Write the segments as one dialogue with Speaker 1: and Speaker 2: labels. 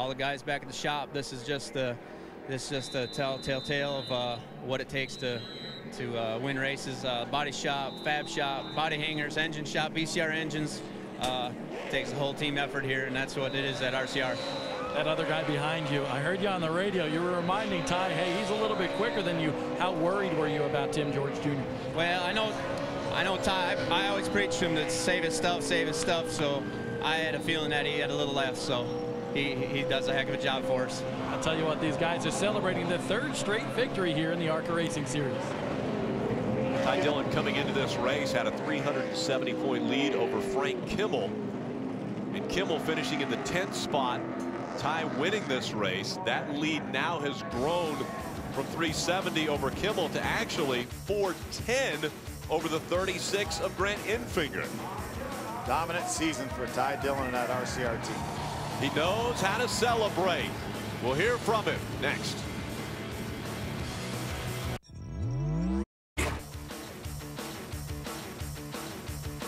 Speaker 1: all the guys back at the shop. This is just a telltale tale of what it takes to win races. Body shop, fab shop, body hangers, engine shop, BCR engines. Takes a whole team effort here, and that's what it is at RCR.
Speaker 2: That other guy behind you, I heard you on the radio. You were reminding Ty, hey, he's a little bit quicker than you. How worried were you about Tim George Jr.?
Speaker 1: Well, I know Ty. I always preach to him to save his stuff. So I had a feeling that he had a little left. So he does a heck of a job for us.
Speaker 2: I'll tell you what, these guys are celebrating the 3rd straight victory here in the ARCA Racing Series.
Speaker 3: Ty Dillon coming into this race had a 370-point lead over Frank Kimmel. And Kimmel finishing in the 10th spot. Ty winning this race. That lead now has grown from 370 over Kimmel to actually 410 over the 36 of Grant Enfinger.
Speaker 4: Dominant season for Ty Dillon and that RCR team.
Speaker 3: He knows how to celebrate. We'll hear from him next.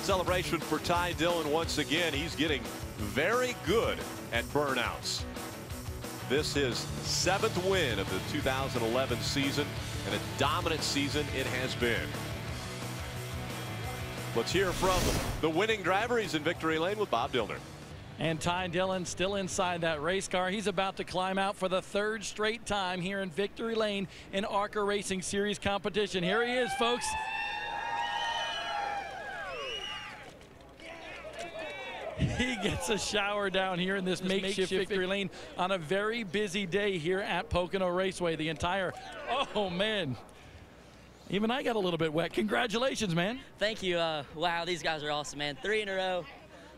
Speaker 3: Celebration for Ty Dillon once again. He's getting very good at burnouts. This is 7th win of the 2011 season, and a dominant season it has been. Let's hear from the winning driver. He's in victory lane with Bob Dillner.
Speaker 2: And Ty Dillon still inside that race car. He's about to climb out for the 3rd straight time here in victory lane in ARCA Racing Series competition. Here he is, folks. He gets a shower down here in this makeshift victory lane on a very busy day here at Pocono Raceway. The entire, oh man, even I got a little bit wet. Congratulations, man.
Speaker 5: Thank you. Wow, these guys are awesome, man. 3 in a row,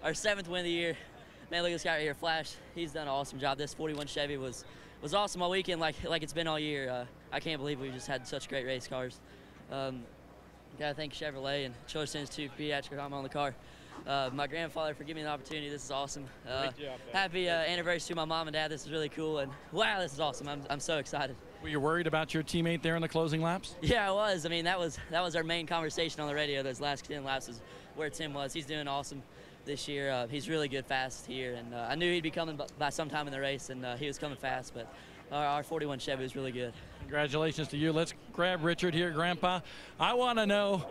Speaker 5: our 7th win of the year. Man, look at this guy right here, Flash. He's done an awesome job. This 41 Chevy was awesome all weekend, like it's been all year. I can't believe we just had such great race cars. Gotta thank Chevrolet and Choice to Pediatric on the car. My grandfather for giving me the opportunity. This is awesome. Happy anniversary to my mom and dad. This is really cool, and wow, this is awesome. I'm so excited.
Speaker 2: Were you worried about your teammate there in the closing laps?
Speaker 5: Yeah, I was. I mean, that was our main conversation on the radio. Those last 10 laps is where Tim was. He's doing awesome this year. He's really good fast here, and I knew he'd be coming by sometime in the race, and he was coming fast. But our 41 Chevy was really good. Congratulations to you. Let's grab Richard here, Grandpa. I want to know,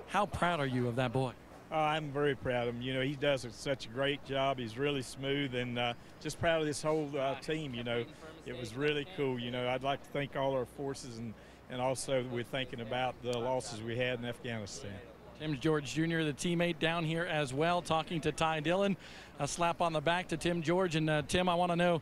Speaker 5: how proud are you of that boy?
Speaker 6: I'm very proud of him. You know, he does such a great job. He's really smooth, and just proud of this whole team. You know, it was really cool. You know, I'd like to thank all our forces, and also we're thinking about the losses we had in Afghanistan.
Speaker 2: Tim George Jr., the teammate down here as well, talking to Ty Dillon. A slap on the back to Tim George. And Tim, I want to know,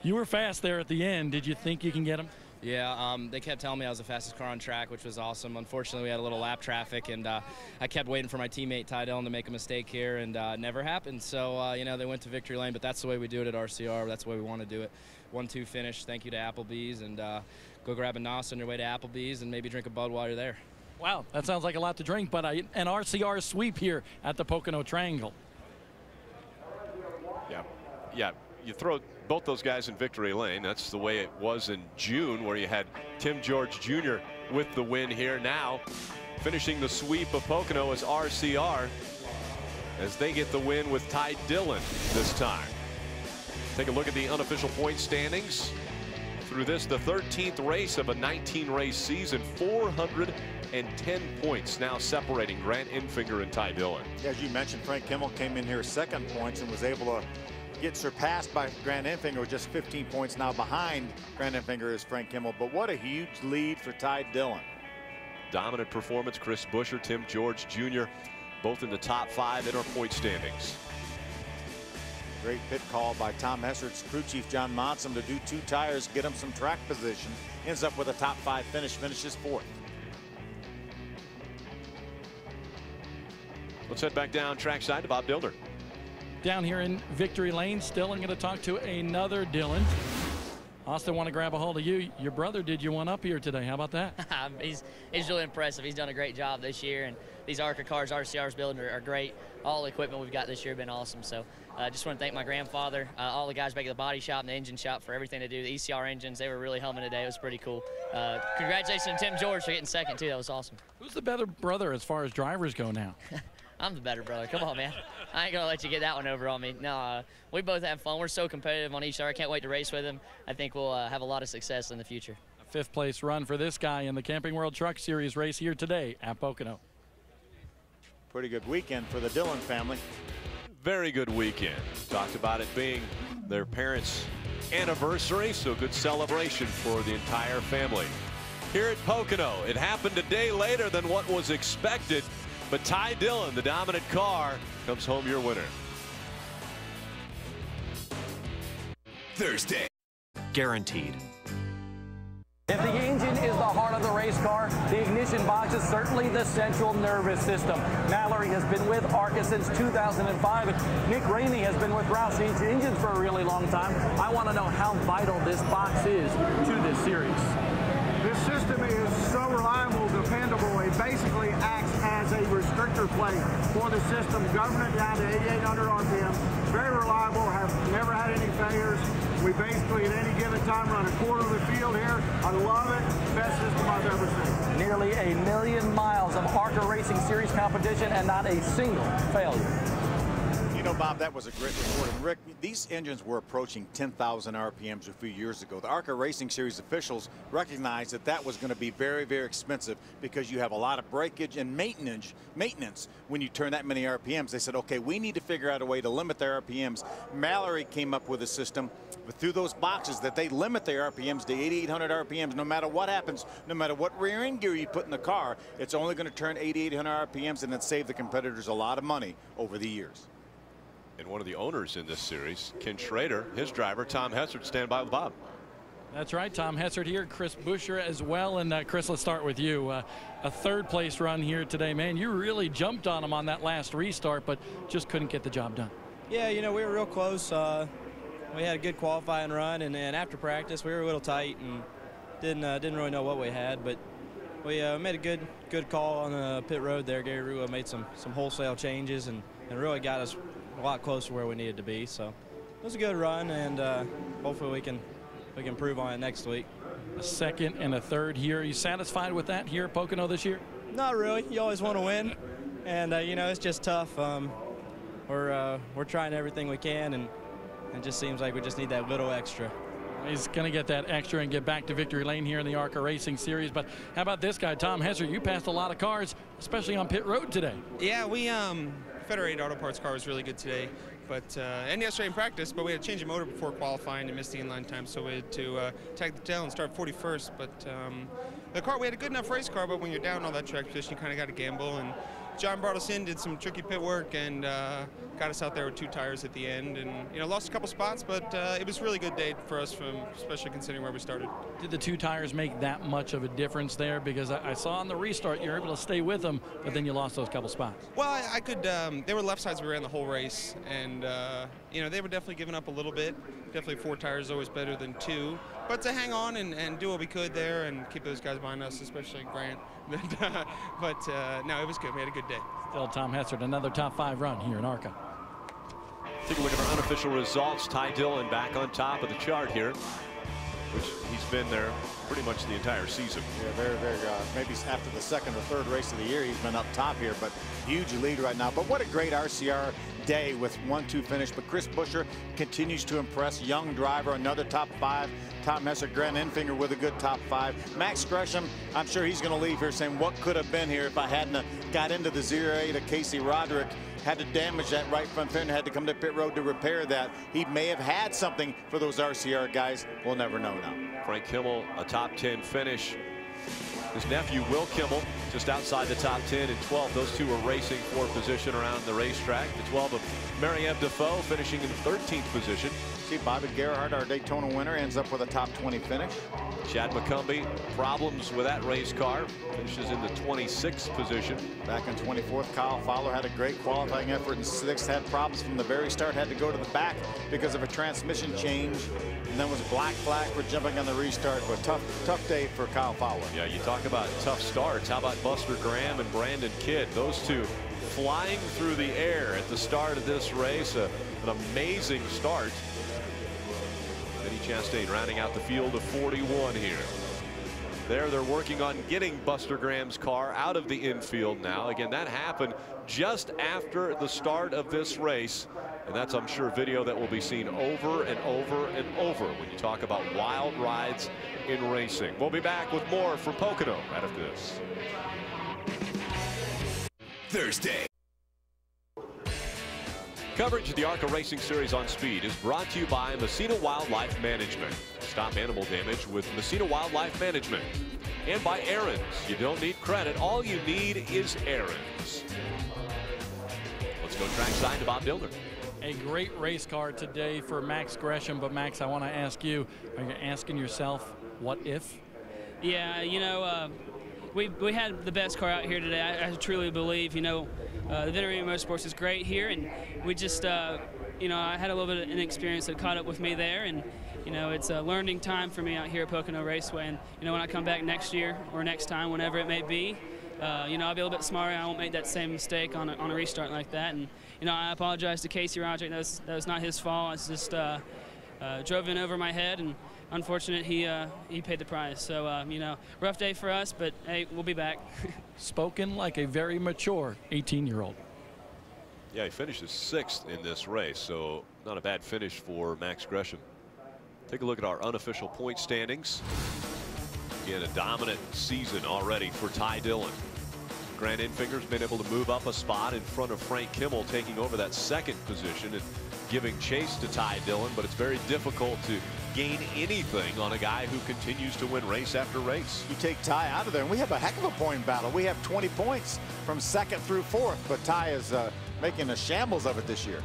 Speaker 2: you were fast there at the end. Did you think you can get him?
Speaker 7: Yeah, they kept telling me I was the fastest car on track, which was awesome. Unfortunately, we had a little lap traffic, and I kept waiting for my teammate Ty Dillon to make a mistake here, and it never happened. So, you know, they went to victory lane, but that's the way we do it at RCR. That's the way we want to do it. 1-2 finish. Thank you to Applebee's, and go grab a NOS on your way to Applebee's and maybe drink a Bud while you're there.
Speaker 2: Wow, that sounds like a lot to drink, but an RCR sweep here at the Pocono Triangle.
Speaker 3: Yeah. You throw both those guys in victory lane. That's the way it was in June, where you had Tim George Jr. with the win here. Now finishing the sweep of Pocono is RCR, as they get the win with Ty Dillon this time. Take a look at the unofficial point standings. Through this, the 13th race of a 19-race season, 410 points now separating Grant Enfinger and Ty Dillon.
Speaker 4: As you mentioned, Frank Kimmel came in here 2nd points and was able to get surpassed by Grant Enfinger, with just 15 points now behind Grant Enfinger is Frank Kimmel. But what a huge lead for Ty Dillon.
Speaker 3: Dominant performance. Chris Buescher, Tim George Jr. both in the top 5 in our point standings.
Speaker 4: Great pit call by Tom Hessert's crew chief John Monson to do 2 tires, get him some track position. Ends up with a top 5 finish, finishes 4th.
Speaker 3: Let's head back down trackside to Bob Dillner.
Speaker 2: Down here in victory lane, still I'm going to talk to another Dillon. Austin, want to grab a hold of you. Your brother did you one up here today. How about that?
Speaker 5: He's really impressive. He's done a great job this year, and these ARCA cars RCR's building are great. All the equipment we've got this year have been awesome. So I just want to thank my grandfather, all the guys back at the body shop and the engine shop for everything they do. The ECR engines, they were really humming today. It was pretty cool. Congratulations to Tim George for getting 2nd too. That was awesome.
Speaker 2: Who's the better brother as far as drivers go now?
Speaker 5: I'm the better brother. Come on, man. I ain't going to let you get that one over on me. No, we both have fun. We're so competitive on each other. I can't wait to race with him. I think we'll have a lot of success in the future.
Speaker 2: A 5th place run for this guy in the Camping World Truck Series race here today at Pocono.
Speaker 4: Pretty good weekend for the Dillon family.
Speaker 3: Very good weekend. Talked about it being their parents' anniversary, so good celebration for the entire family. Here at Pocono, it happened a day later than what was expected, but Ty Dillon, the dominant car, comes home your winner.
Speaker 8: Thursday. Guaranteed.
Speaker 9: If the engine is the heart of the race car, the ignition box is certainly the central nervous system. Mallory has been with ARCA since 2005, and Nick Ramey has been with Roush Engines for a really long time. I want to know how vital this box is to this series.
Speaker 10: This system is so reliable, dependable. It basically acts as a restrictor plate for the system, governing it down to 8,800 RPM. Very reliable, have never had any failures. We basically at any given time run a quarter of the field here. I love it. Best system I've ever seen.
Speaker 9: Nearly 1 million miles of ARCA Racing Series competition and not a single failure.
Speaker 4: You know, Bob, that was a great report. And Rick, these engines were approaching 10,000 RPMs a few years ago. The ARCA Racing Series officials recognized that that was going to be very, very expensive because you have a lot of breakage and maintenance when you turn that many RPMs. They said, okay, we need to figure out a way to limit their RPMs. Mallory came up with a system through those boxes that they limit their RPMs to 8,800 RPMs. No matter what happens, no matter what rear end gear you put in the car, it's only going to turn 8,800 RPMs, and it saved the competitors a lot of money over the years.
Speaker 3: And one of the owners in this series, Ken Schrader, his driver, Tom Hessert, stand by with Bob.
Speaker 2: That's right, Tom Hessert here, Chris Buescher as well. And Chris, let's start with you. A 3rd place run here today, man. You really jumped on him on that last restart, but just couldn't get the job done.
Speaker 11: Yeah, you know, we were real close. We had a good qualifying run, and after practice, we were a little tight and didn't really know what we had, but we made a good call on the pit road there. Gary Rulo made some wholesale changes and really got us a lot closer to where we needed to be. So it was a good run, and hopefully we can improve on it next week.
Speaker 2: A 2nd and a 3rd here. Are you satisfied with that here at Pocono this year?
Speaker 11: Not really. You always want to win, and you know, it's just tough. We're trying everything we can, and it just seems like we just need that little extra.
Speaker 2: He's going to get that extra and get back to victory lane here in the ARCA Racing Series. But how about this guy, Tom Hessert? You passed a lot of cars, especially on pit road today.
Speaker 12: Yeah, we Federated Auto Parts car was really good today, but and yesterday in practice. But we had to change the motor before qualifying and missed the inline time, so we had to tag the tail and start 41st. But the car, we had a good enough race car, but when you're down all that track position, you kind of got to gamble. And John brought us in, did some tricky pit work, and got us out there with 2 tires at the end, and you know, lost a couple spots, but it was a really good day for us, especially considering where we started.
Speaker 2: Did the 2 tires make that much of a difference there? Because I saw on the restart you were able to stay with them, but then you lost those couple spots.
Speaker 12: Well, I could. They were left sides we ran the whole race, and you know, they were definitely giving up a little bit. Definitely 4 tires is always better than 2, but to hang on and do what we could there and keep those guys behind us, especially Grant. But no, it was good. We had a good day.
Speaker 2: Still Tom Hessert, another top 5 run here in ARCA.
Speaker 3: Take a look at our unofficial results. Ty Dillon back on top of the chart here, which he's been there pretty much the entire season.
Speaker 4: Yeah, very, very maybe after the 2nd or 3rd race of the year, he's been up top here, but huge lead right now. But what a great RCR day with 1-2 finish. But Chris Buescher continues to impress. Young driver, another top 5. Tom Hessert, Grant Enfinger with a good top 5. Max Gresham, I'm sure he's going to leave here saying, what could have been here if I hadn't got into the 08 of Casey Roderick. Had to damage that right front fender, had to come to pit road to repair that. He may have had something for those RCR guys. We'll never know now.
Speaker 3: Frank Kimmel, a top 10 finish. His nephew, Will Kimmel, just outside the top 10 and 12. Those two were racing for position around the racetrack. The 12 of Marianne Defoe finishing in 13th position.
Speaker 4: See, Bobby Gerhardt, our Daytona winner, ends up with a top 20 finish.
Speaker 3: Chad McCumbee, problems with that race car, finishes in the 26th position.
Speaker 4: Back in 24th, Kyle Fowler had a great qualifying effort in 6th, had problems from the very start, had to go to the back because of a transmission change, and then was black flag for jumping on the restart. But tough day for Kyle Fowler.
Speaker 3: Yeah, you talk about tough starts. How about Buster Graham and Brandon Kidd? Those two flying through the air at the start of this race. An amazing start. Eddie Chastain rounding out the field of 41 here. They're working on getting Buster Graham's car out of the infield now. Again, that happened just after the start of this race. And that's, I'm sure, video that will be seen over and over and over when you talk about wild rides in racing. We'll be back with more from Pocono right after this.
Speaker 13: Thursday.
Speaker 3: Coverage of the ARCA Racing Series on Speed is brought to you by Messina Wildlife Management. Stop animal damage with Messina Wildlife Management. And by Aaron's. You don't need credit. All you need is Aaron's. Let's go trackside to Bob Dillner.
Speaker 2: A great race car today for Max Gresham. But Max, I want to ask you, are you asking yourself, what if?
Speaker 14: Yeah, you know, we had the best car out here today. I truly believe, you know, the Veterinary Motorsports is great here, and we just, you know, I had a little bit of inexperience that caught up with me there, and, you know, it's a learning time for me out here at Pocono Raceway, and, you know, when I come back next year or next time, whenever it may be, you know, I'll be a little bit smarter. I won't make that same mistake on a restart like that, and, you know, I apologize to Casey Roderick. That was not his fault. It's just drove in over my head, and unfortunate he paid the price. So, you know, rough day for us, but, hey, we'll be back.
Speaker 2: Spoken like a very mature 18-year-old.
Speaker 3: Yeah, he finishes 6th in this race, so not a bad finish for Max Gresham. Take a look at our unofficial point standings. Again, a dominant season already for Ty Dillon. Grant Enfinger's been able to move up a spot in front of Frank Kimmel, taking over that 2nd position and giving chase to Ty Dillon, but it's very difficult to gain anything on a guy who continues to win race after race.
Speaker 4: You take Ty out of there, and we have a heck of a point battle. We have 20 points from 2nd through 4th, but Ty is making a shambles of it this year.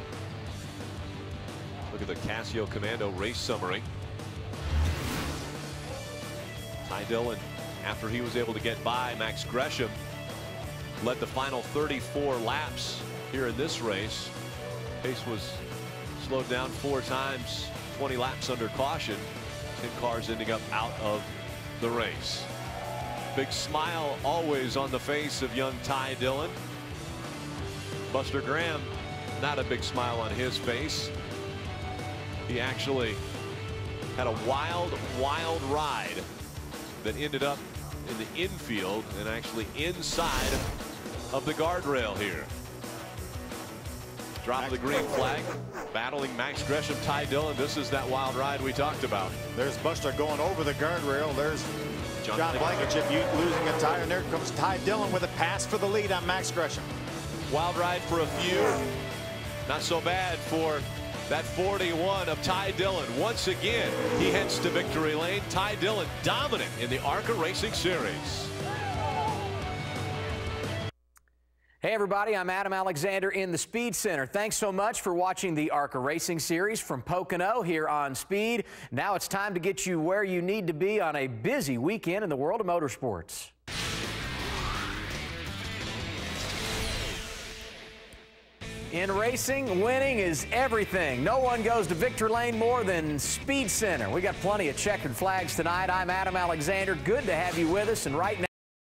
Speaker 3: Look at the Casio Commando race summary. Ty Dillon, after he was able to get by Max Gresham, led the final 34 laps here in this race. Pace was slowed down 4 times, 20 laps under caution. 10 cars ending up out of the race. Big smile always on the face of young Ty Dillon. Buster Graham, not a big smile on his face. He actually had a wild ride that ended up in the infield and actually inside of the guardrail here. Drop the green flag, battling Max Gresham, Ty Dillon. This is that wild ride we talked about.
Speaker 4: There's Buster going over the guardrail. There's John Blankenship losing a tire, and there comes Ty Dillon with a pass for the lead on Max Gresham.
Speaker 3: Wild ride for a few. Not so bad for that 41 of Ty Dillon. Once again, he heads to victory lane. Ty Dillon dominant in the ARCA Racing Series.
Speaker 15: Hey everybody, I'm Adam Alexander in the Speed Center. Thanks so much for watching the ARCA Racing Series from Pocono here on Speed. Now it's time to get you where you need to be on a busy weekend in the world of motorsports. In racing, winning is everything. No one goes to victory lane more than Speed Center. We got plenty of checkered flags tonight. I'm Adam Alexander. Good to have you with us, and right now